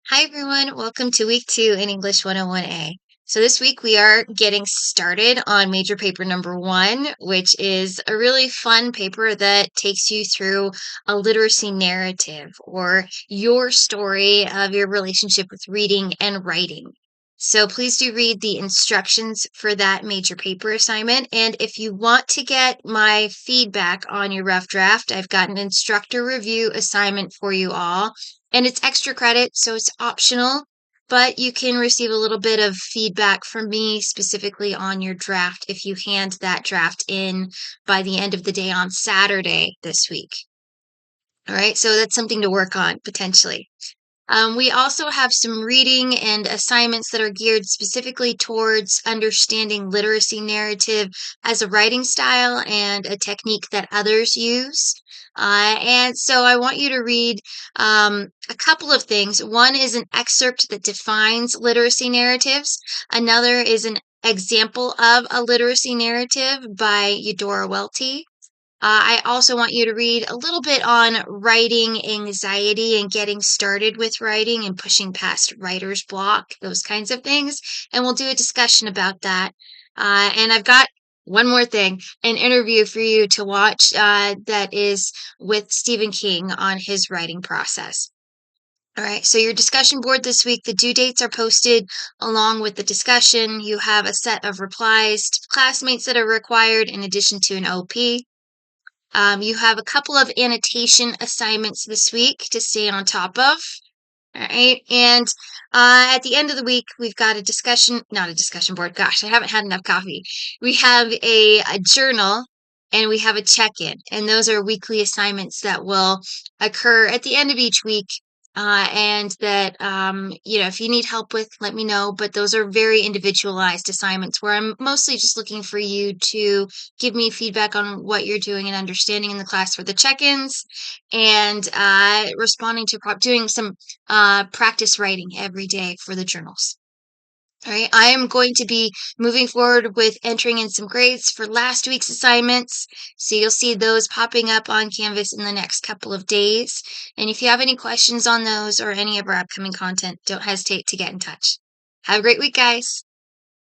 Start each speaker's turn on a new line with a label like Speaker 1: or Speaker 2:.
Speaker 1: Hi everyone, welcome to week 2 in English 101A. So this week we are getting started on major paper number 1, which is a really fun paper that takes you through a literacy narrative or your story of your relationship with reading and writing. So please do read the instructions for that major paper assignment. And if you want to get my feedback on your rough draft, I've got an instructor review assignment for you all. And it's extra credit, so it's optional, but you can receive a little bit of feedback from me specifically on your draft if you hand that draft in by the end of the day on Saturday this week. All right, so that's something to work on potentially. We also have some reading and assignments that are geared specifically towards understanding literacy narrative as a writing style and a technique that others use. And so I want you to read a couple of things. One is an excerpt that defines literacy narratives. Another is an example of a literacy narrative by Eudora Welty. I also want you to read a little bit on writing anxiety and getting started with writing and pushing past writer's block, those kinds of things. And we'll do a discussion about that. And I've got one more thing, an interview for you to watch that is with Stephen King on his writing process. All right, so your discussion board this week, the due dates are posted along with the discussion. You have a set of replies to classmates that are required in addition to an OP. You have a couple of annotation assignments this week to stay on top of. All right. And at the end of the week, we've got a discussion, not a discussion board. Gosh, I haven't had enough coffee. We have a journal and we have a check in. And those are weekly assignments that will occur at the end of each week. And that, if you need help with, let me know. But those are very individualized assignments where I'm mostly just looking for you to give me feedback on what you're doing and understanding in the class for the check ins and responding to doing some practice writing every day for the journals. All right, I am going to be moving forward with entering in some grades for last week's assignments. So you'll see those popping up on Canvas in the next couple of days. And if you have any questions on those or any of our upcoming content, don't hesitate to get in touch. Have a great week, guys.